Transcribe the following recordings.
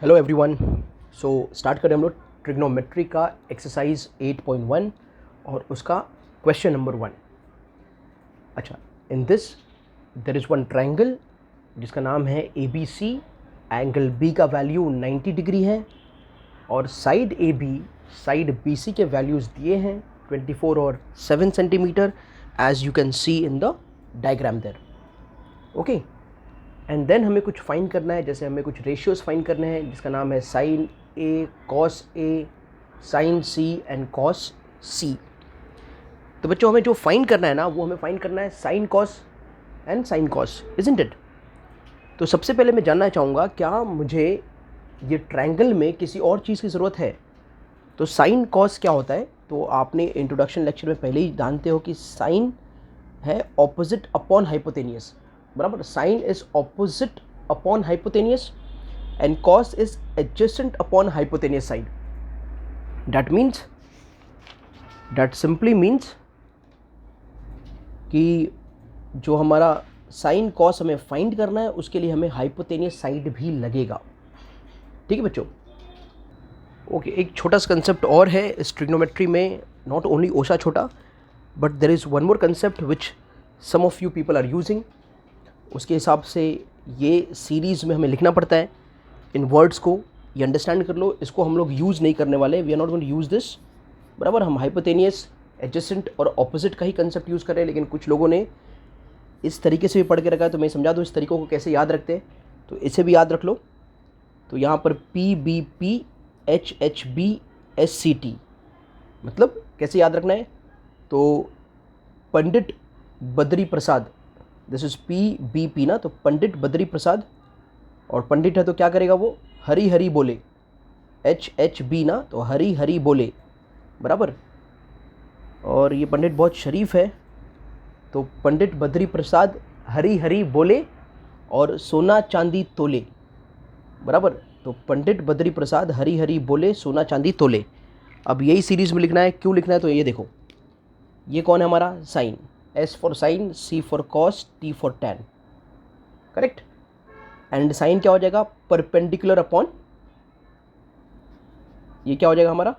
Hello everyone. So start करें हम लोग ट्रिग्नोमेट्री का एक्सरसाइज 8.1 और उसका क्वेश्चन नंबर 1। अच्छा, in this there is one triangle जिसका नाम है ABC। एंगल B का वैल्यू 90 डिग्री है और साइड AB साइड BC के वैल्यूज़ दिए हैं 24 और 7 centimetre, as you can see in the diagram there. Okay, and then हमें कुछ फाइंड करना है, जैसे हमें कुछ रेशियोज़ फाइंड करने हैं जिसका नाम है sine A cos A sine C and cos C। तो बच्चों हमें जो फाइंड करना है ना, वो हमें फाइंड करना है sine cos and sine cos, isn't it. तो सबसे पहले मैं जानना चाहूँगा, क्या मुझे ये ट्रायंगल में किसी और चीज़ की ज़रूरत है? तो साइन कॉस क्या होता है, तो आपने इंट्रोडक्शन लेक्चर में पहले ही जानते हो कि साइन है ऑपोजिट अपॉन हाइपोटेनियस, बराबर। Sine is opposite upon hypotenuse and cos is adjacent upon hypotenuse side. That simply means कि जो हमारा साइन कॉस हमें फाइंड करना है उसके लिए हमें हाइपोटेनियस साइड भी लगेगा। ठीक है बच्चों। ओके, एक छोटा सा कंसेप्ट और है इस ट्रिग्नोमेट्री में, नॉट ओनली ओशा छोटा, but there is one more concept which some of you people are using. उसके हिसाब से ये सीरीज़ में हमें लिखना पड़ता है इन वर्ड्स को, ये अंडरस्टैंड कर लो। इसको हम लोग यूज़ नहीं करने वाले, we are not going to use this, बराबर। हम हाइपोटेनियस, एडजेसेंट और ऑपोजिट का ही कंसेप्ट यूज़ कर रहे हैं, लेकिन कुछ लोगों ने इस तरीके से भी पढ़ के रखा है, तो मैं समझा दूँ इस तरीक़ों को कैसे याद रखते हैं। तो इसे भी याद रख लो। तो यहाँ पर PBP HHB SCT, मतलब कैसे याद रखना है, तो Pandit Badri Prasad, this is PBP ना, तो पंडित बद्री प्रसाद, और पंडित है तो क्या करेगा वो, हरी हरी बोले। HHB ना, तो हरी हरी बोले, बराबर। और ये पंडित बहुत शरीफ है, तो पंडित बद्री प्रसाद हरी हरी बोले और सोना चांदी तोले, बराबर। तो पंडित बद्री प्रसाद हरी हरी बोले सोना चांदी तोले। अब यही सीरीज में लिखना है। क्यों लिखना है, तो ये देखो, ये कौन है हमारा, sine. S for sine, C for cos, T for tan, correct. And sine क्या हो जाएगा, परपेंडिकुलर अपॉन, ये क्या हो जाएगा हमारा,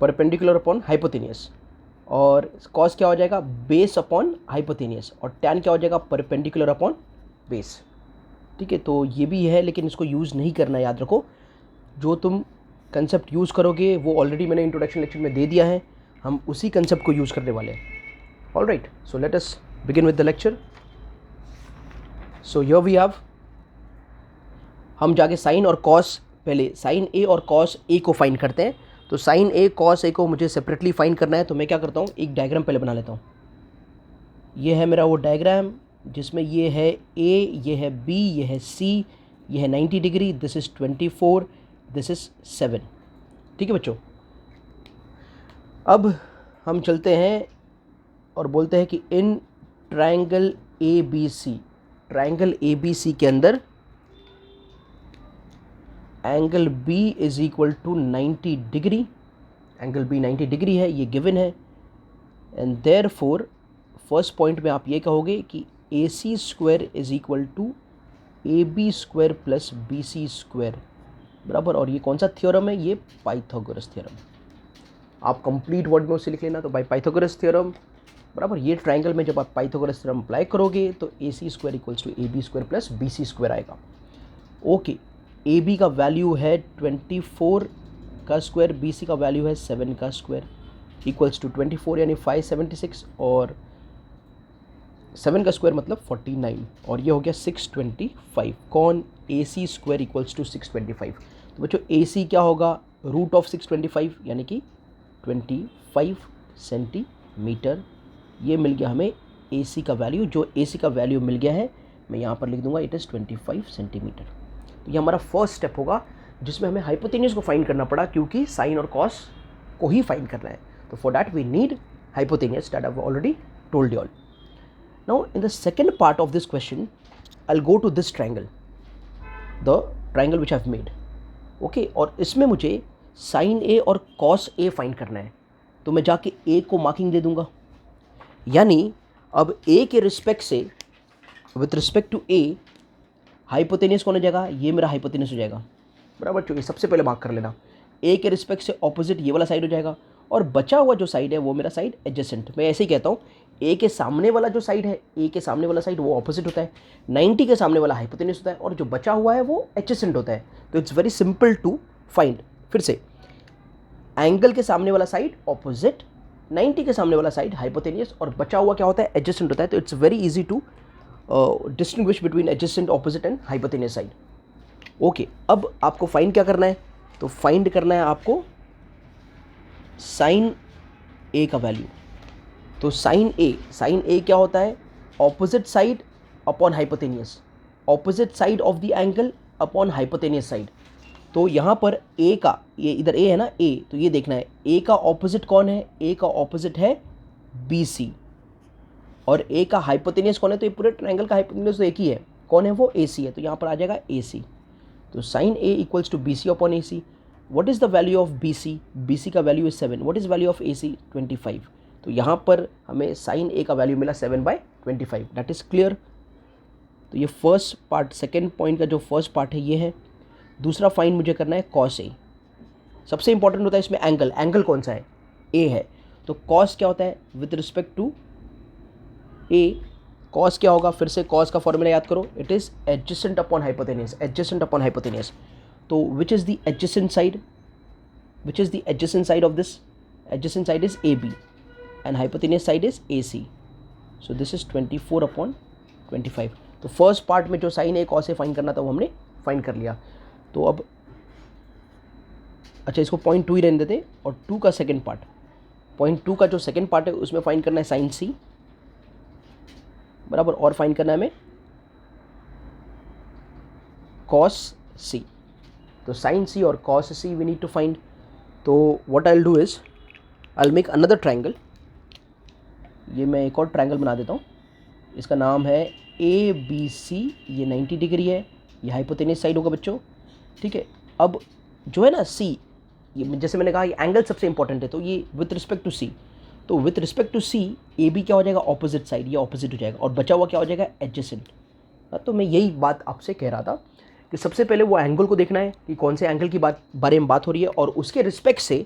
परपेंडिकुलर अपॉन हाइपोटेनियस। और कॉस क्या हो जाएगा, बेस अपॉन हाइपोटेनियस। और टैन क्या हो जाएगा, परपेंडिकुलर अपॉन बेस। ठीक है, तो ये भी है, लेकिन इसको यूज़ नहीं करना, याद रखो। जो तुम कंसेप्ट यूज़ करोगे वो ऑलरेडी मैंने इंट्रोडक्शन लेक्चर में दे दिया है, हम उसी कंसेप्ट को यूज़ करने वाले हैं। All right, so let us begin with the lecture. So here we have, हम जाके साइन और कॉस, पहले साइन A और कॉस A को फाइंड करते हैं। तो साइन A कॉस A को मुझे सेपरेटली फाइंड करना है, तो मैं क्या करता हूँ, एक डायग्राम पहले बना लेता हूँ। ये है मेरा वो डायग्राम जिसमें ये है A, ये है B, ये है C, ये है 90 degree, this is 24, this is 7। ठीक है बच्चों। अब हम चलते हैं और बोलते हैं कि इन ट्रायंगल ABC के अंदर angle B is equal to 90 degree. Angle B 90 degree है, ये गिवन है। एंड देयरफॉर फर्स्ट पॉइंट में आप ये कहोगे कि AC square is equal to AB square plus BC square, बराबर। और ये कौन सा थ्योरम है, ये पाइथागोरस थ्योरम। आप कंप्लीट वर्ड में उसे लिख लेना, तो बाय पाइथागोरस थ्योरम, बराबर। ये ट्रायंगल में जब आप पाइथागोरस थ्योरम अप्लाई करोगे तो AC square equals to AB square plus BC square आएगा। ओके, AB का वैल्यू है 24 का स्क्वायर, BC का वैल्यू है 7 का स्क्वायर, इक्वल्स टू 24 यानी 576, और 7 का स्क्वायर मतलब 49, और ये हो गया 625। कौन, AC स्क्वायर इक्वल्स टू 625। तो बच्चों AC क्या होगा, रूट ऑफ 625 यानी कि 25 सेंटीमीटर। ये मिल गया हमें AC का वैल्यू। जो AC का वैल्यू मिल गया है मैं यहाँ पर लिख दूंगा, इट इज़ 25 सेंटीमीटर। तो ये हमारा फर्स्ट स्टेप होगा जिसमें हमें हाइपोटेन्यूज को फाइंड करना पड़ा, क्योंकि साइन और कॉस को ही फाइंड करना है। तो for that we need hypotenuse, that I have already told you all. Now in the second part of this question, I'll go to this triangle, the triangle which I've made. Okay, और इसमें मुझे sin A और cos A find करना है। तो मैं जाके A को मार्किंग दे दूंगा, यानी अब A के रिस्पेक्ट से, with respect to A, hypotenuse कौन हो जाएगा, ये मेरा हाइपोटेनियस हो जाएगा, बराबर। चलिए सबसे पहले मार्क कर लेना, ए के रिस्पेक्ट से ऑपोजिट ये वाला साइड हो जाएगा, और बचा हुआ जो साइड है वो मेरा साइड एडजेसेंट। मैं ऐसे ही कहता हूँ, ए के सामने वाला जो साइड है, ए के सामने वाला साइड वो ऑपोजिट होता है, 90 के सामने वाला हाइपोटेनियस होता है, और जो बचा हुआ है वो एडजेसेंट होता है। तो it's very simple to find. फिर से, एंगल के सामने वाला साइड ऑपोजिट, 90 के सामने वाला साइड हाइपोटेनियस, और बचा हुआ क्या होता है, एडजेसेंट होता है। तो it's very easy to distinguish between adjacent, opposite and hypotenuse side. Okay, अब आपको फाइंड क्या करना है, तो फाइंड करना है आपको साइन ए का वैल्यू। तो साइन ए क्या होता है, opposite side upon hypotenuse, opposite side of the angle upon hypotenuse side. तो यहाँ पर ए का, ये इधर ए है ना, ए, तो ये देखना है ए का ऑपोजिट कौन है, ए का ऑपोजिट है बी सी, और ए का हाइपोटेनियस कौन है, तो ये पूरे ट्रायंगल का हाइपोटेनियस तो एक ही है, कौन है वो, ए सी है। तो यहाँ पर आ जाएगा ए सी। तो sine A equals to B C upon A C. What is the value of B C, B C का value is 7। What is value of A C, 25। तो यहाँ पर हमें साइन ए का वैल्यू मिला 7/25। That is clear. तो ये first part, second point का जो फर्स्ट पार्ट है ये है। दूसरा फाइंड मुझे करना है कॉस ए। सबसे इंपॉर्टेंट होता है इसमें एंगल, एंगल कौन सा है, ए है। तो कॉस क्या होता है with respect to A, cos क्या होगा, फिर से कॉस का फॉर्मूला याद करो, it is adjacent upon hypotenuse, adjacent upon hypotenuse. तो which is the adjacent side, which is the adjacent side of this, adjacent side is A B and hypotenuse side is A C. So this is 24/25। तो first part में जो sine A cos A find करना था वो हमने find कर लिया। तो अब अच्छा, इसको 0.2 ही रहने देते, और 2 का सेकेंड पार्ट, 0.2 का जो सेकेंड पार्ट है उसमें फाइंड करना है साइन सी, बराबर, और फाइंड करना है हमें कॉस सी। तो साइन सी और cos C we need to find. तो what I will do is, I will make another triangle. ये मैं एक और ट्रायंगल बना देता हूँ, इसका नाम है ए बी सी। ये 90 डिग्री है, ये हाइपोटेनियस साइड होगा बच्चों, ठीक है। अब जो है ना सी, ये जैसे मैंने कहा ये एंगल सबसे इंपॉर्टेंट है, तो ये विथ रिस्पेक्ट टू सी, तो with respect to C A B क्या हो जाएगा, ऑपोजिट साइड, ये ऑपोजिट हो जाएगा, और बचा हुआ क्या हो जाएगा, एडजेसेंट। तो मैं यही बात आपसे कह रहा था कि सबसे पहले वो एंगल को देखना है कि कौन से एंगल की बारे में बात हो रही है, और उसके रिस्पेक्ट से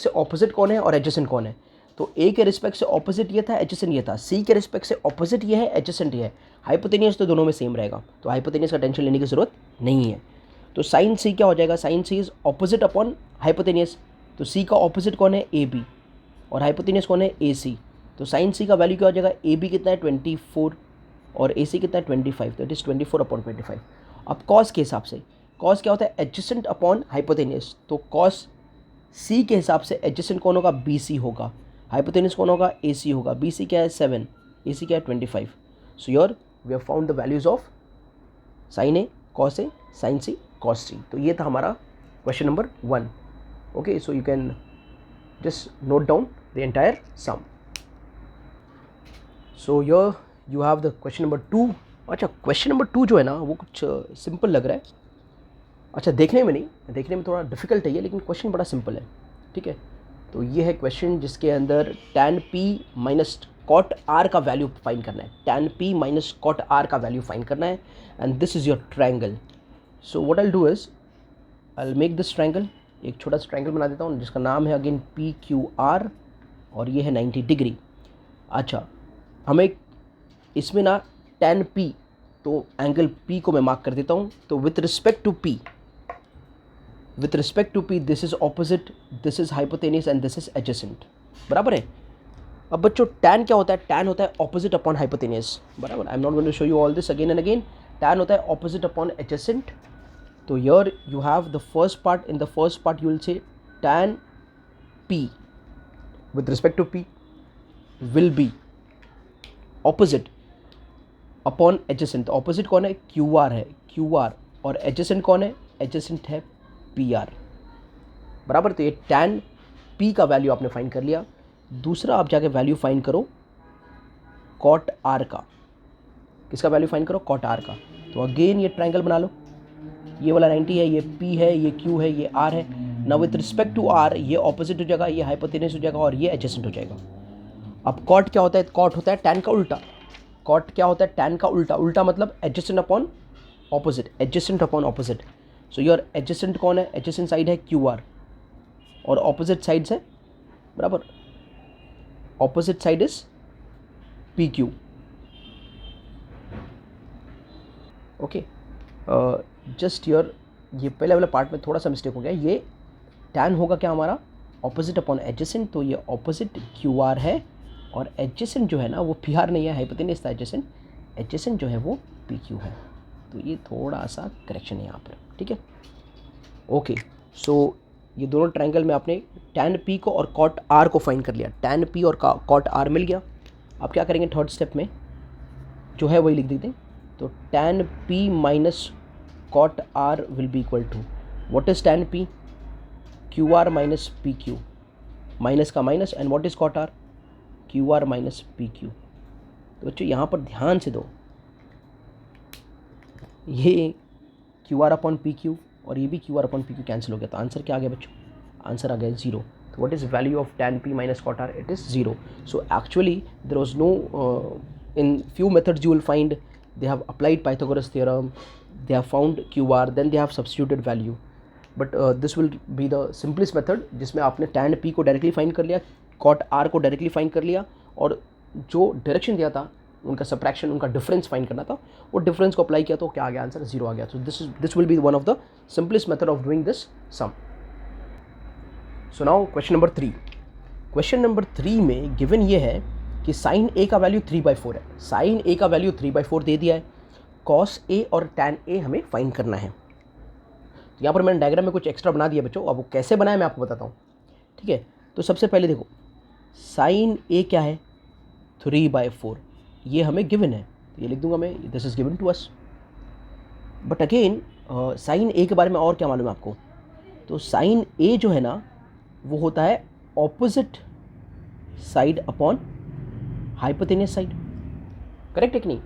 ऑपोजिट कौन है और एडजेसेंट कौन है। तो ए के रिस्पेक्ट से ऑपोजिट ये था, एडजेसेंट ये था, सी के रिस्पेक्ट से ऑपोजिट ये है, एडजेसेंट ये है, हाइपोटेनियस तो दोनों में सेम रहेगा, तो हाइपोटेनियस का टेंशन लेने की जरूरत नहीं है। तो साइन सी क्या हो जाएगा, sine C is opposite upon hypotenuse. तो सी का ऑपोजिट कौन है, ए बी, और हाइपोटेनियस कौन है, ए सी। तो साइन सी का वैल्यू क्या हो जाएगा, ए बी कितना है 24 और ए सी कितना है 25, तो इट इज़ 24/25। अब कॉस के हिसाब से, कॉस क्या होता है, एडजेसेंट अपॉन हाइपोटेनियस। तो कॉस सी के हिसाब से एडजेसेंट कौन होगा, बी सी होगा, हाइपोटेनियस कौन होगा, ए सी होगा। बी सी क्या है 7, ए सी क्या है 25। So your we have found the values of sine A, cos A, sine C, cos C. तो ये था हमारा question number 1। Okay, so you can just note down the entire sum. So your you have the question number 2। अच्छा, question number 2 जो है ना वो कुछ सिंपल लग रहा है। अच्छा, देखने में नहीं, देखने में थोड़ा डिफिकल्ट है ये, लेकिन क्वेश्चन बड़ा सिंपल है, ठीक है। तो ये है क्वेश्चन जिसके अंदर tan p minus cot r का वैल्यू फाइंड करना है, tan p minus cot r का वैल्यू फाइंड करना है, and this is your triangle. So what I will do is, I will make this triangle, एक छोटा सा ट्रायंगल बना देता हूँ जिसका नाम है अगेन पी क्यू आर, और ये है 90 डिग्री। अच्छा, हमें इसमें ना tan p, तो एंगल p को मैं मार्क कर देता हूँ। तो with respect to p this is opposite, this is hypotenuse and this is adjacent, बराबर है। अब बच्चों tan क्या होता है, tan होता है ऑपोजिट अपॉन हाइपोटेनियस, बराबर। I am not going to show you all this again and again. tan होता है ऑपोजिट अपॉन एडजेसेंट। तो here you have the first part, in the first part you will say tan p with respect to p will be opposite upon adjacent. Opposite कौन है, Q R है, Q R, और adjacent कौन है, adjacent है P R, बराबर। तो ये tan p का वैल्यू आपने फाइंड कर लिया। दूसरा आप जाके वैल्यू फाइंड करो cot r का। किसका वैल्यू फाइंड करो, cot r का। तो अगेन ये ट्रायंगल बना लो, ये वाला 90 है, ये p है, ये q है, ये r है। Now with respect to r ये ऑपोजिट हो जाएगा, ये हाइपोटेनियस हो जाएगा, और ये एडजेसेंट हो जाएगा। अब cot क्या होता है, cot होता है tan का उल्टा। cot क्या होता है, tan का उल्टा, उल्टा मतलब adjacent upon opposite, adjacent upon opposite. So your adjacent कौन है? एडजेसेंट साइड है QR और ऑपोजिट साइड्स है बराबर, opposite side is PQ. Okay, just your ये पहले वाला पार्ट में थोड़ा सा मिस्टेक हो गया. ये टैन होगा क्या हमारा? Opposite upon adjacent. तो ये ऑपोजिट QR है और एडजेसेंट जो है ना वो PR नहीं है, हाइपोटेन्यूस था एडजेसेंट. एडजेसेंट जो है वो PQ है. तो ये थोड़ा सा करेक्शन है यहाँ पर, ठीक है. ओके, सो ये दोनों ट्रायंगल में आपने tan P को और cot R को फाइंड कर लिया. tan P और cot R मिल गया. अब क्या करेंगे थर्ड स्टेप में जो है वही लिख देते हैं. तो tan P minus cot R will be equal to, what is tan P? QR minus PQ, minus का minus, and what is cot R? QR minus PQ. तो बच्चों यहाँ पर ध्यान से दो, ये QR अपॉन PQ और ये भी QR अपॉन PQ कैंसिल हो गया. तो आंसर क्या आ गया बच्चों? आंसर आ गया 0. तो what is value of tan P minus cot R? It is 0. So actually there was no, in few methods you will find they have applied Pythagoras theorem, they have found QR, then they have substituted value. But this will be the simplest method जिसमें आपने tan P को directly find कर लिया, cot R को directly find कर लिया, और जो डायरेक्शन दिया था उनका सब्ट्रैक्शन, उनका डिफरेंस फाइंड करना था, वो डिफरेंस को अप्लाई किया तो क्या आ गया? आंसर 0 आ गया. So this will be one of the simplest method of doing this sum. So now question number 3. Question number 3 में गिवन ये है कि साइन A का वैल्यू 3/4 है. साइन A का वैल्यू 3/4 दे दिया है. कॉस A और tan A हमें फाइंड करना है. तो यहाँ पर मैंने डायग्राम में कुछ एक्स्ट्रा बना दिया बच्चों. अब वो कैसे बनाया मैं आपको बताता हूँ, ठीक है. तो सबसे पहले देखो, साइन A क्या है? 3/4. ये हमें गिवन है, ये लिख दूंगा मैं, this is given to us. But again sine A के बारे में और क्या मालूम है आपको? तो साइन A जो है ना वो होता है opposite side upon hypotenuse side. Correct है कि नहीं?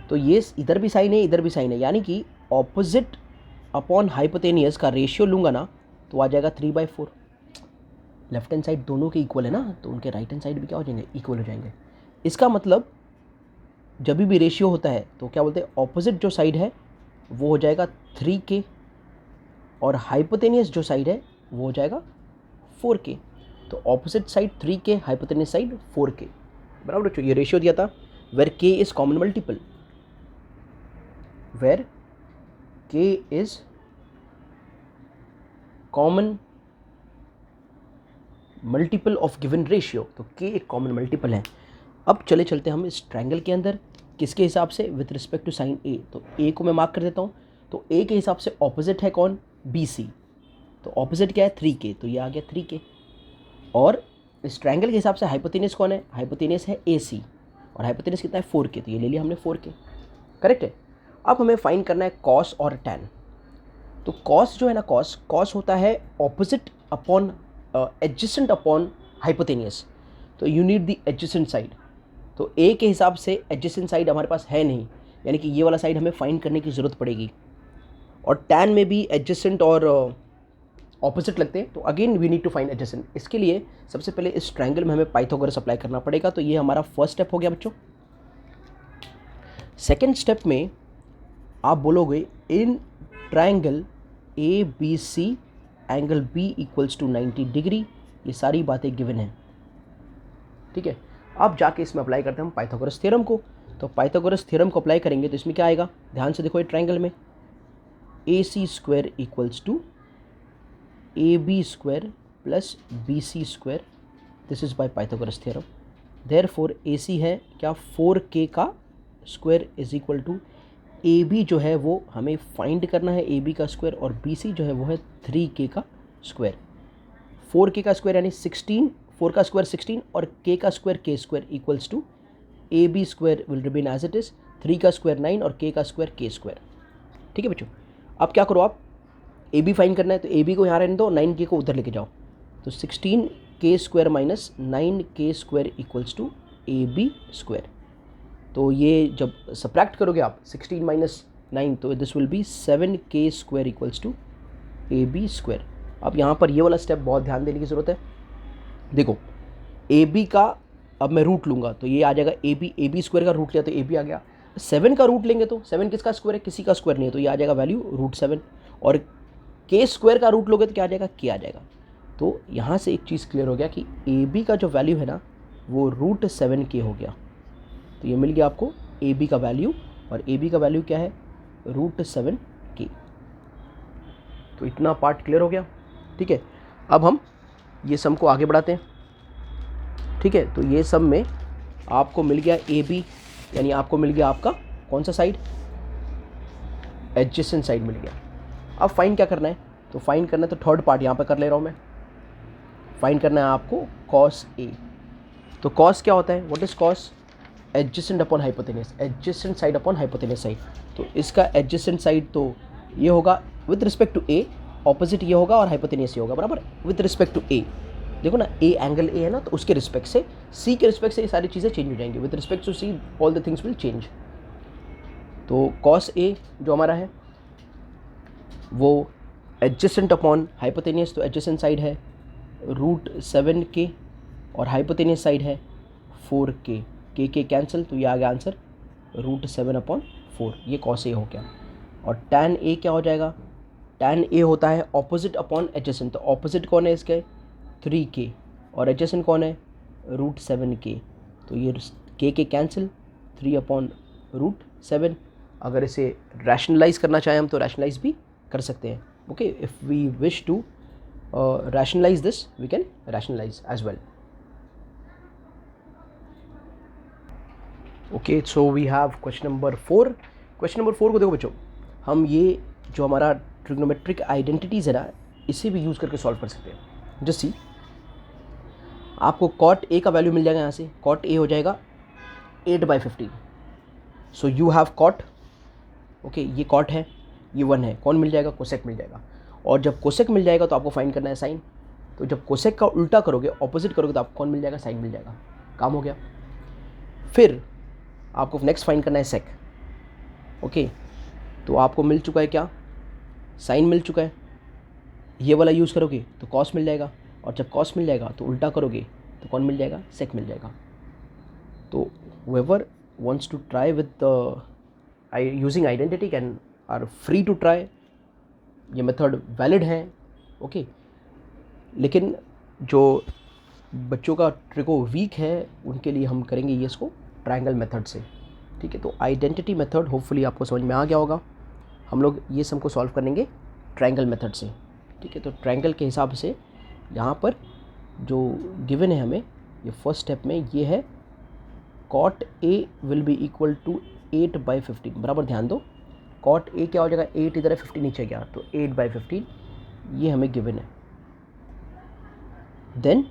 तो ये इधर भी साइन है, इधर भी साइन है, यानी कि ऑपोजिट अपॉन हाइपोटेनियस का रेशियो लूँगा ना तो आ जाएगा 3/4. लेफ्ट हैंड साइड दोनों के इक्वल है ना, तो उनके राइट हैंड साइड भी क्या हो जाएंगे? इक्वल हो जाएंगे. इसका मतलब जब भी रेशियो होता है तो क्या बोलते हैं? ऑपोजिट जो साइड है वो हो जाएगा 3K और हाइपोटेनियस जो साइड है वो हो जाएगा 4K. तो opposite side 3K, hypotenuse side 4K. बराबर. ये रेशियो दिया था where K is common multiple, where K is common multiple of given ratio. तो K एक कॉमन मल्टीपल है. अब चलते हम इस ट्रायंगल के अंदर किसके हिसाब से? With respect to sine A. तो A को मैं मार्क कर देता हूँ. तो A के हिसाब से ऑपोजिट है कौन? BC. तो ऑपोजिट क्या है? 3K. तो ये आ गया 3K. और इस ट्रायंगल के हिसाब से हाइपोटेनियस कौन है? हाइपोटेनियस है AC और हाइपोटेनियस कितना है? 4K. तो ये ले लिया हमने 4K. करेक्ट है. अब हमें फाइंड करना है कॉस और tan. तो कॉस जो है ना, कॉस होता है opposite upon adjacent upon hypotenuse. तो you need the adjacent side. तो A के हिसाब से एडजेसेंट साइड हमारे पास है नहीं, यानी कि ये वाला साइड हमें फाइंड करने की ज़रूरत पड़ेगी. और tan में भी एडजेसेंट और ऑपोजिट लगते हैं, तो again we need to find adjacent. इसके लिए सबसे पहले इस ट्रायंगल में हमें पाइथागोरस अप्लाई करना पड़ेगा. तो ये हमारा फर्स्ट स्टेप हो गया बच्चों. सेकेंड स्टेप में आप बोलोगे in triangle ABC angle B equals to 90 degree. ये सारी बातें गिवन हैं, ठीक है. अब जाके इसमें अप्लाई करते हैं हम पाइथागोरस थ्योरम को. तो पाइथागोरस थ्योरम को अप्लाई करेंगे तो इसमें क्या आएगा? ध्यान से देखो, ये ट्रायंगल में AC square equals to AB square plus BC square. This is by Pythagoras theorem. Therefore AC है क्या? 4K का square is equal to AB जो है वो हमें फाइंड करना है AB का स्क्वायर, और BC जो है वो है 3K का स्क्वायर. 4K का स्क्वायर यानी 16, 4 का स्क्वायर 16 और K का square K square equals to AB square will remain as it is, 3 का स्क्वायर 9 और K का स्क्वायर K स्क्वायर. ठीक है बच्चों. अब क्या करो, आप AB फाइंड करना है तो AB को यहाँ रहने दो, 9K को उधर लेके जाओ. तो 16K square minus 9K square equals to AB square. तो ये जब सब्ट्रैक्ट करोगे आप 16 माइनस 9, तो this will be 7K square equals to AB square. अब यहाँ पर ये वाला स्टेप बहुत ध्यान देने की ज़रूरत है. देखो AB का अब मैं रूट लूँगा तो ये आ जाएगा AB स्क्वायर का रूट लिया तो AB आ गया. 7 का रूट लेंगे तो 7 किसका स्क्वायर है, किसी का स्क्वायर नहीं है, तो ये आ जाएगा वैल्यू √7। और के स्क्वायर का रूट लोगे तो क्या आ जाएगा, के आ जाएगा। तो यहाँ से एक चीज़ क्लियर हो गया कि ए बी का जो वैल्यू है ना वो √7 हो गया। तो ये मिल गया आपको ए बी का वैल्यू, और ए बी का वैल्यू क्या है, √7। तो इतना पार्ट क्लियर हो गया। ठीक है, अब हम ये सम को आगे बढ़ाते हैं। ठीक है, तो ये सम में आपको मिल गया ए बी, यानी आपको मिल गया आपका कौन सा साइड, एडजेसेंट साइड मिल गया। अब फाइंड क्या करना है, तो फाइंड करना है, तो थर्ड पार्ट यहाँ पे कर ले रहा हूँ मैं। फाइंड करना है आपको कॉस ए। तो कॉस क्या होता है, what is cos, adjacent upon hypotenuse, adjacent side upon hypotenuse side. तो इसका एडजेसेंट साइड तो ये होगा with respect to A, opposite ये होगा और हाइपोटेनस ये होगा, बराबर, विद रिस्पेक्ट टू ए। देखो ना, ए एंगल ए है ना, तो उसके रिस्पेक्ट से, सी के रिस्पेक्ट से ये सारी चीज़ें चेंज हो जाएंगी, with respect to C all the things will change. तो कॉस ए जो हमारा है वो एडजेसेंट अपॉन हाइपोटेनियस, तो एडजेसेंट साइड है √7 और हाइपोटेनियस साइड है 4 के कैंसिल, तो ये आ गया आंसर √7/4। ये कॉस ए हो गया। और टैन ए क्या हो जाएगा, टैन ए होता है ऑपोजिट अपॉन एडजेसेंट, तो ऑपोजिट कौन है इसके, 3 और एडजेसेंट कौन है, √7। तो ये के कैंसिल, 3/√7। अगर इसे रैशनलाइज करना चाहें हम तो रैशनलाइज भी कर सकते हैं। Okay, if we wish to rationalize this, we can rationalize as well. Okay, so we have question number 4. Question number 4 को देखो बच्चों, हम ये जो हमारा ट्रिग्नोमेट्रिक आइडेंटिटीज़ है ना, इसे भी यूज़ करके सॉल्व कर सकते हैं। जस्ट सी, आपको कॉट ए का वैल्यू मिल जाएगा यहाँ से, कॉट ए हो जाएगा 8/15। So you have caught, okay, ये कॉट है, ये 1 है, कौन मिल जाएगा, कोसेक मिल जाएगा। और जब कोसेक मिल जाएगा तो आपको फाइंड करना है साइन। तो जब कोसेक का उल्टा करोगे, ऑपोजिट करोगे, तो आपको कौन मिल जाएगा, साइन मिल जाएगा। काम हो गया। फिर आपको नेक्स्ट फाइंड करना है सेक। ओके, तो आपको मिल चुका है क्या, साइन मिल चुका है, ये वाला यूज़ करोगे तो कॉस मिल जाएगा, और जब कॉस मिल जाएगा तो उल्टा करोगे तो कौन मिल जाएगा, सेक मिल जाएगा। तो whoever wants to try with the using identity can are free to try, ये मेथड वैलिड है। ओके, लेकिन जो बच्चों का ट्रिको वीक है उनके लिए हम करेंगे ये इसको ट्रायंगल मेथड से। ठीक है, तो आइडेंटिटी मेथड होपफुली आपको समझ में आ गया होगा। हम लोग ये सम को सॉल्व करेंगे ट्रायंगल मेथड से। ठीक है, तो ट्रायंगल के हिसाब से यहाँ पर जो गिवन है हमें, ये फर्स्ट स्टेप में ये है cot A will be equal to 8/15। बराबर ध्यान दो, कॉट ए क्या हो जाएगा, 8 इधर है, 15 नीचे गया, तो 8/15 ये हमें गिवन है। देन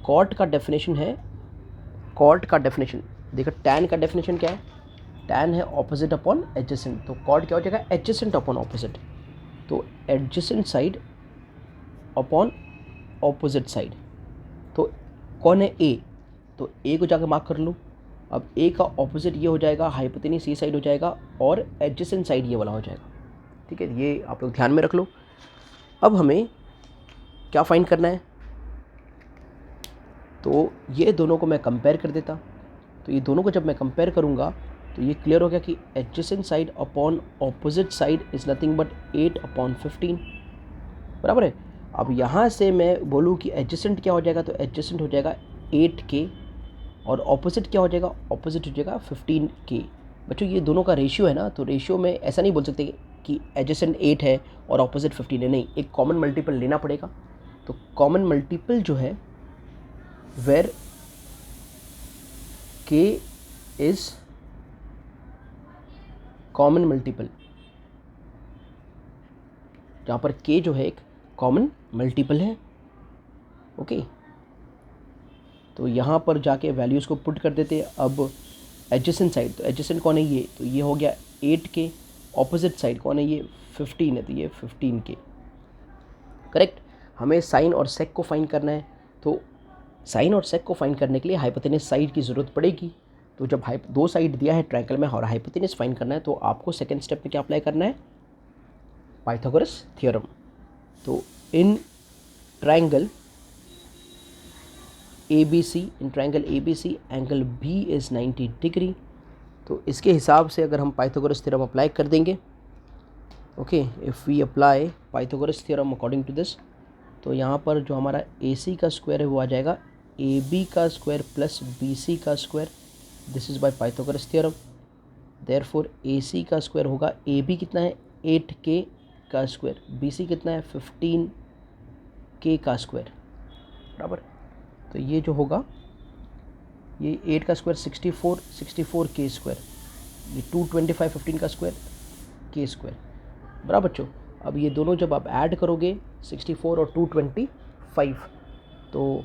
कॉट का डेफिनेशन है, कॉट का डेफिनेशन देखो, टैन का डेफिनेशन क्या है, टैन है ऑपोजिट अपॉन एडजेसेंट। तो कॉट क्या हो जाएगा, एडजेसेंट अपॉन ऑपोजिट, तो adjacent side upon opposite side. तो कौन है ए, तो ए को जाकर मार्क कर लो। अब ए का ऑपोजिट ये हो जाएगा, हाइपोटेनस ये साइड हो जाएगा, और एडजेसेंट साइड ये वाला हो जाएगा। ठीक है, ये आप लोग ध्यान में रख लो। अब हमें क्या फाइंड करना है, तो ये दोनों को मैं कंपेयर कर देता। तो ये दोनों को जब मैं कंपेयर करूँगा तो ये क्लियर हो गया कि adjacent side upon opposite side is nothing but 8/15। बराबर है। अब यहाँ से मैं बोलूँ कि एडजेसेंट क्या हो जाएगा, तो एडजेसेंट हो जाएगा 8K, और ऑपोजिट क्या हो जाएगा, ऑपोजिट हो जाएगा 15K। बच्चों ये दोनों का रेशियो है ना, तो रेशियो में ऐसा नहीं बोल सकते कि एडजेसेंट 8 है और ऑपोजिट 15 है, नहीं, एक कॉमन मल्टीपल लेना पड़ेगा। तो कॉमन मल्टीपल जो है where K is common multiple, जहाँ पर K जो है एक कॉमन मल्टीपल है। ओके, तो यहाँ पर जाके वैल्यूज़ को पुट कर देते हैं। अब एडजेसेंट साइड, तो एडजेसेंट कौन है ये, तो ये हो गया 8K, ऑपोजिट साइड कौन है ये 15 है, तो ये 15K। करेक्ट। हमें साइन और सेक को फाइंड करना है, तो साइन और सेक को फाइंड करने के लिए हाइपोटेनस साइड की ज़रूरत पड़ेगी। तो जब दो साइड दिया है ट्रायंगल में और हाइपोटेनस फाइंड करना है, तो आपको सेकेंड स्टेप में क्या अप्लाई करना है, पाइथागोरस थ्योरम। तो इन triangle ABC, in triangle ABC, angle B is 90 degree तो इसके हिसाब से अगर हम पाइथागोरस थ्योरम अप्लाई कर देंगे, okay, if we apply Pythagoras theorem according to this, तो यहाँ पर जो हमारा AC का स्क्वायर है वो आ जाएगा AB का स्क्वायर प्लस BC का square, this is by Pythagoras theorem. Therefore AC का स्क्वायर होगा, AB कितना है 8K का स्क्वायर, BC कितना है 15K का स्क्वायर, बराबर। तो ये जो होगा, ये 8 का स्क्वायर 64K स्क्वायर, ये 225 15 का स्क्वायर K स्क्वायर, बराबर बच्चों। अब ये दोनों जब आप ऐड करोगे 64 और 225, तो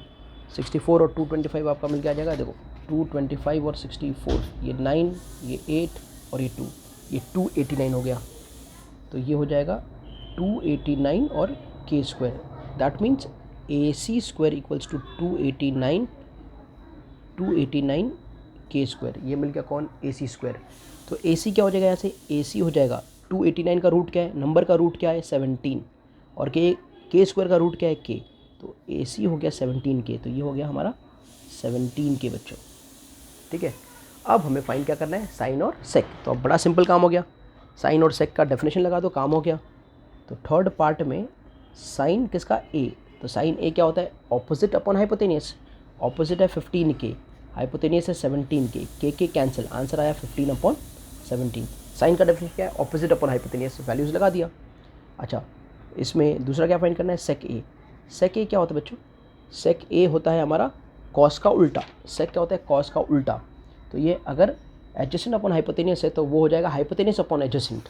64 और 225 आपका मिल के आ जाएगा, देखो 225 और 64, ये 9, ये 8 और ये 2, ये 289 हो गया। तो ये हो जाएगा 289 और K square, that means AC square equals to 289 K square, ये मिल गया कौन, AC स्क्वायर। तो AC क्या हो जाएगा, यहाँ से AC हो जाएगा 289 का रूट क्या है, नंबर का रूट क्या है 17, और K स्क्वायर का रूट क्या है K, तो AC हो गया 17K, तो ये हो गया हमारा 17K बच्चों, ठीक है। अब हमें फाइंड क्या करना है, साइन और सेक। तो अब बड़ा सिंपल काम हो गया, साइन और सेक का डेफिनेशन लगा दो, काम हो गया। तो थर्ड पार्ट में साइन किसका, A, तो साइन A क्या होता है, ऑपोजिट अपॉन हाइपोटेनियस, ऑपोजिट है 15K, हाइपोटेनियस है 17K, K कैंसिल, आंसर आया 15/17। साइन का डेफिनेशन क्या है, ऑपोजिट अपॉन हाइपोटेनियस, वैल्यूज़ लगा दिया। अच्छा, इसमें दूसरा क्या फाइंड करना है, सेक A। सेक A क्या होता है बच्चों, सेक A होता है हमारा कॉस का उल्टा, सेक क्या होता है, कॉस का उल्टा। तो ये अगर एडजेसेंट अपॉन हाइपोटेनियस है तो वो हो जाएगा हाइपोटेनियस अपॉन एडजेसेंट।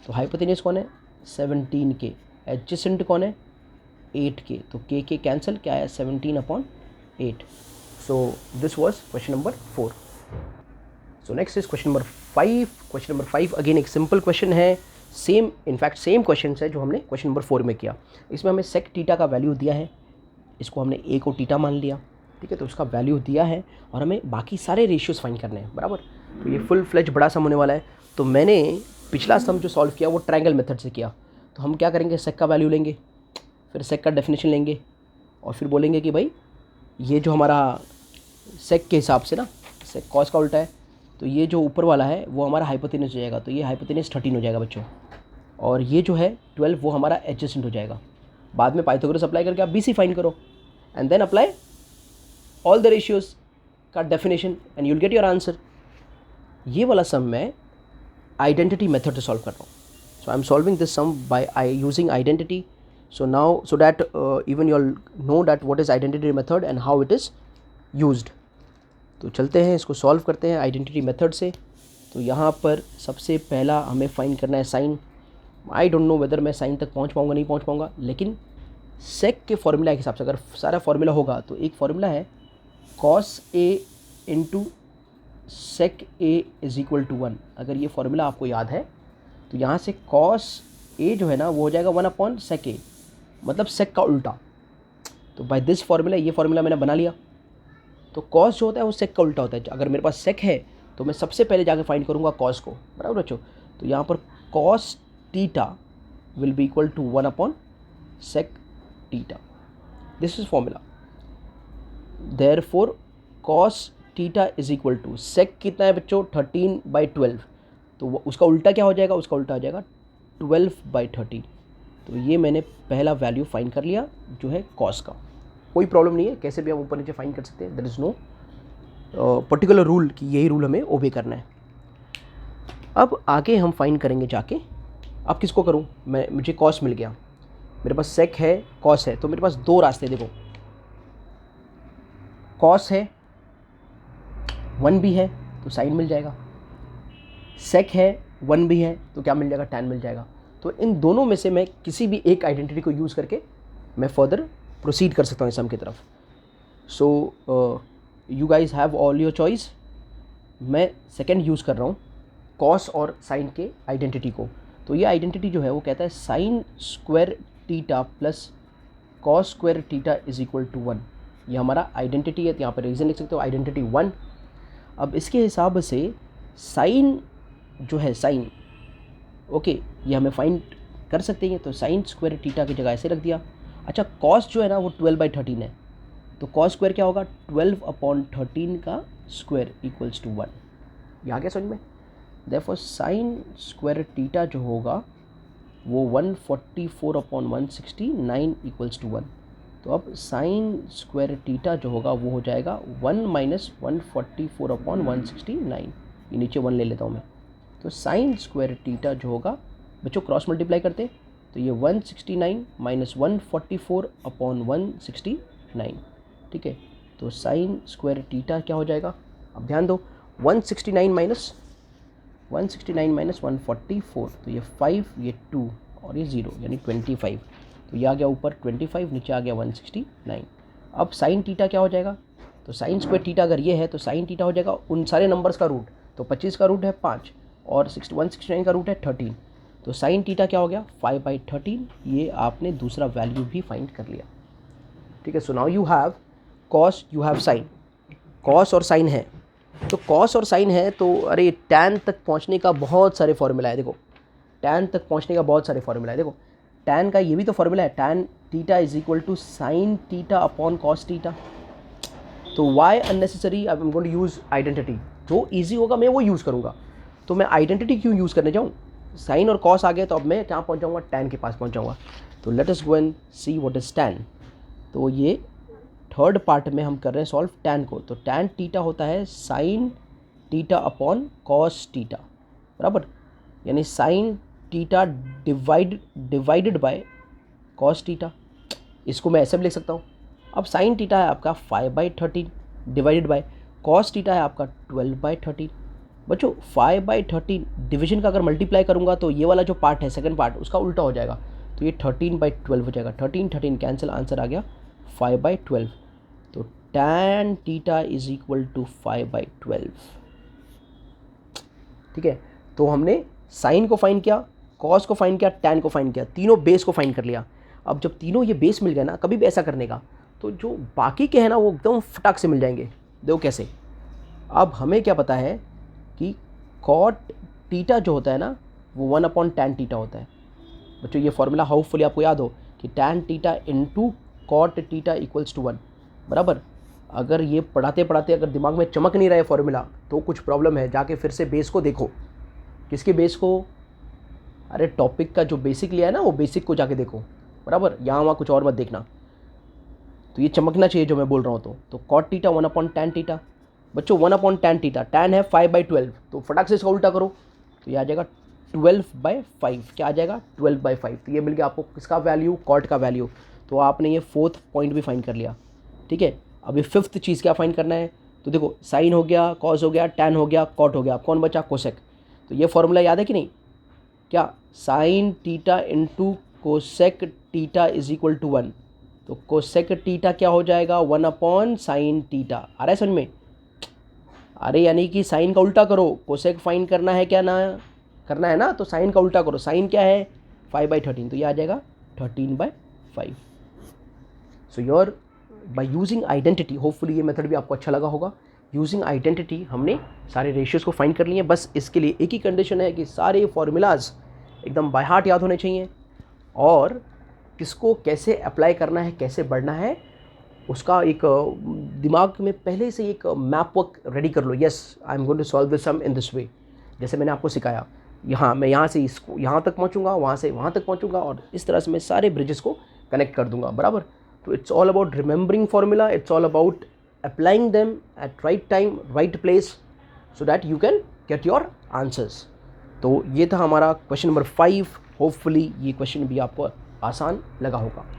तो हाइपोटेनियस कौन है 17K, एडजेसेंट कौन है 8K, तो K कैंसिल, क्या है 17/8। So this was question number 4। So next is question number 5। Question number 5 again एक सिंपल क्वेश्चन है, सेम इनफैक्ट सेम क्वेश्चन है जो हमने क्वेश्चन नंबर 4 में किया। इसमें हमें सेक टीटा का वैल्यू दिया है, इसको हमने A को टीटा मान लिया, ठीक है, तो उसका वैल्यू दिया है और हमें बाकी सारे रेशियोज़ फाइंड करने हैं, बराबर। तो ये फुल फ्लेज बड़ा सम होने वाला है। तो मैंने पिछला सम जो सॉल्व किया वो ट्रायंगल मेथड से किया, तो हम क्या करेंगे, सेक का वैल्यू लेंगे, फिर सेक का डेफिनेशन लेंगे, और फिर बोलेंगे कि भाई ये जो हमारा सेक के हिसाब से ना, सेक कॉस का उल्टा है, तो ये जो ऊपर वाला है वो हमारा हाइपोटेनस हो जाएगा, तो ये हाइपोटेनस 13 हो जाएगा बच्चों, और ये जो है 12 वो हमारा एडजेसेंट हो जाएगा। बाद में पाइथागोरस अप्लाई करके आप BC फाइंड करो and then apply all the ratios का definition and you'll get your answer. ये वाला सम मैं आइडेंटिटी मेथड से सॉल्व कर रहा हूँ। So I am solving this sum by using identity, so now so that even you'll know that what is identity method and how it is used। तो चलते हैं इसको सॉल्व करते हैं आइडेंटिटी मेथड से। तो यहाँ पर सबसे पहला हमें फाइंड करना है sine. I don't know whether मैं साइन तक पहुँच पाऊँगा नहीं पहुँच पाऊँगा, लेकिन सेक के फॉर्मूला के हिसाब से अगर सारा फॉर्मूला होगा तो एक फॉर्मूला है cos A into sec A is equal to 1। अगर ये फॉर्मूला आपको याद है तो यहाँ से कॉस A जो है ना वो हो जाएगा 1/sec A, मतलब सेक का उल्टा। तो बाय दिस फॉर्मूला, ये फॉर्मूला मैंने बना लिया। तो कॉस जो होता है वो सेक का उल्टा होता है। अगर मेरे पास सेक है तो मैं सबसे पहले जाके फाइंड करूँगा कॉस को, बराबर बच्चों। तो यहाँ पर cos theta will be equal to 1/sec theta, this is formula. Therefore cos theta is equal to sec कितना है बच्चों 13/12, तो उसका उल्टा क्या हो जाएगा, उसका उल्टा हो जाएगा 12/13। तो ये मैंने पहला वैल्यू फाइंड कर लिया जो है कॉस का। कोई प्रॉब्लम नहीं है, कैसे भी हम ऊपर नीचे फाइंड कर सकते हैं, there is no particular rule कि यही रूल हमें ओबे करना है। अब आगे हम फाइंड करेंगे जाके, अब किसको करूं मैं, मुझे कॉस मिल गया, मेरे पास सेक है कॉस है, तो मेरे पास दो रास्ते, देखो कॉस है 1 भी है तो साइन मिल जाएगा, सेक है 1 भी है तो क्या मिल जाएगा, टैन मिल जाएगा। तो इन दोनों में से मैं किसी भी एक आइडेंटिटी को यूज़ करके मैं फर्दर प्रोसीड कर सकता हूँ इस सम की तरफ। So you guys have all your choice. मैं सेकेंड यूज़ कर रहा हूँ कॉस और साइन के आइडेंटिटी को। तो ये आइडेंटिटी जो है वो कहता है sine square theta plus cos square theta is equal to 1। ये हमारा आइडेंटिटी है, तो यहाँ पर रीज़न लिख सकते हो आइडेंटिटी 1। अब इसके हिसाब से साइन जो है साइन, ओके, ये हमें फाइंड कर सकते हैं, तो साइन स्क्वायर टीटा की जगह ऐसे रख दिया। अच्छा, कॉस जो है ना वो 12/13 है, तो कॉस स्क्वायर क्या होगा 12/13 का स्क्वायर इक्वल्स टू 1। ये आ गया समझ में। देयरफॉर साइन स्क्वायर थीटा जो होगा वो 144/169 इक्वल्स टू 1। तो अब साइन स्क्वायर थीटा जो होगा वो हो जाएगा 1 - 144/169। ये नीचे 1 ले लेता हूँ मैं। तो साइन स्क्वायर थीटा जो होगा, बच्चों क्रॉस मल्टीप्लाई करते तो ये 169 - 144/169, ठीक है। तो साइन स्क्वायर थीटा क्या हो जाएगा, अब ध्यान दो, 169 माइनस 144, तो ये 5, ये 2 और ये 0 यानी 25। तो ये आ गया ऊपर 25, नीचे आ गया 169। अब साइन थीटा क्या हो जाएगा, तो साइन स्क्वायर थीटा अगर ये है तो साइन थीटा हो जाएगा उन सारे नंबर्स का रूट। तो 25 का रूट है 5 और 169 का रूट है 13। तो साइन थीटा क्या हो गया 5/13। ये आपने दूसरा वैल्यू भी फाइंड कर लिया, ठीक है। So now you have cos, you have sine. Cos और साइन है, तो कॉस और साइन है तो अरे टैन तक पहुंचने का बहुत सारे फॉर्मूला है। देखो टैन तक पहुंचने का बहुत सारे फॉर्मूला है। देखो टैन का ये भी तो फॉर्मूला है, tan theta is equal to sine theta upon cos theta. तो why unnecessary, I am going to use identity, जो ईजी होगा मैं वो यूज़ करूँगा। तो मैं आइडेंटिटी क्यों यूज़ करने जाऊँ, साइन और कॉस आ गया तो अब मैं कहाँ पहुँच जाऊँगा, टैन के पास पहुँच जाऊँगा। तो let us go and see what is tan. तो ये थर्ड पार्ट में हम कर रहे हैं सॉल्व टैन को। तो टैन थीटा होता है sign theta upon cos theta, बराबर, यानी sine theta divided by cos theta. इसको मैं ऐसे भी लिख सकता हूँ। अब साइन थीटा है आपका 5/13 डिवाइडेड बाय कॉस थीटा है आपका 12/13। बच्चों 5/13 डिवीजन का अगर मल्टीप्लाई करूँगा तो ये वाला जो पार्ट है सेकंड पार्ट उसका उल्टा हो जाएगा, तो ये 13/12 हो जाएगा। 13 कैंसिल, आंसर आ गया 5/12। तो tan theta is equal to 5/12, ठीक है। तो हमने साइन को फाइंड किया, कॉस को फाइंड किया, टैन को फाइंड किया, तीनों बेस को फाइंड कर लिया। अब जब तीनों ये बेस मिल गए ना, कभी भी ऐसा करने का, तो जो बाकी के हैं ना वो एकदम फटाक से मिल जाएंगे। देखो कैसे, अब हमें क्या पता है कि कॉट थीटा जो होता है ना वो 1/tan थीटा होता है। बच्चों ये फॉर्मूला होपफुली आपको याद हो कि tan theta into cot theta equals to 1, बराबर। अगर ये पढ़ाते पढ़ाते अगर दिमाग में चमक नहीं रहा है फॉर्मूला तो कुछ प्रॉब्लम है, जाके फिर से बेस को देखो। किसके बेस को, अरे टॉपिक का जो बेसिक लिया है ना वो बेसिक को जाके देखो, बराबर, यहाँ वहाँ कुछ और मत देखना। तो ये चमकना चाहिए जो मैं बोल रहा हूँ। तो कॉट थीटा 1/tan थीटा, बच्चों 1/tan थीटा, टैन है 5/12, तो फटाक से इसका उल्टा करो तो ये आ जाएगा 12/5। क्या आ जाएगा 12/5। तो ये मिल गया आपको किसका वैल्यू, कॉट का वैल्यू। तो आपने ये फोर्थ पॉइंट भी फाइंड कर लिया, ठीक है। अब ये फिफ्थ चीज़ क्या फाइंड करना है, तो देखो साइन हो गया, कॉस हो गया, टैन हो गया, कॉट हो गया, अब कौन बचा, कोसेक। तो ये फॉर्मूला याद है कि नहीं, क्या, sine theta into cosec theta is equal to 1। तो कोसेक थीटा क्या हो जाएगा 1/sin थीटा। आ रहा है समझ में, अरे यानी कि साइन का उल्टा करो, कोसेक फाइंड करना है क्या ना करना है ना, तो साइन का उल्टा करो। साइन क्या है 5/13, तो ये आ जाएगा 13/5। So your bye using identity, hopefully ये मेथड भी आपको अच्छा लगा होगा। यूजिंग आइडेंटिटी हमने सारे रेशियोज़ को फाइंड कर लिए। बस इसके लिए एक ही कंडीशन है कि सारे फॉर्मूलाज एकदम बाय हार्ट याद होने चाहिए और किसको कैसे अप्लाई करना है, कैसे बढ़ना है, उसका एक दिमाग में पहले से एक मैप वर्क रेडी कर लो। Yes, I am going to solve this sum in this way, जैसे मैंने आपको सिखाया। यहाँ मैं यहाँ से इसको यहाँ तक पहुँचूँगा, वहाँ से वहाँ तक पहुँचूँगा और इस तरह से मैं सारे ब्रिजेस को कनेक्ट कर दूँगा, बराबर। तो it's all about remembering formula, it's all about applying them at right time, right place, so that you can get your answers. तो ये था हमारा क्वेश्चन नंबर 5। होपफुली ये क्वेश्चन भी आपको आसान लगा होगा।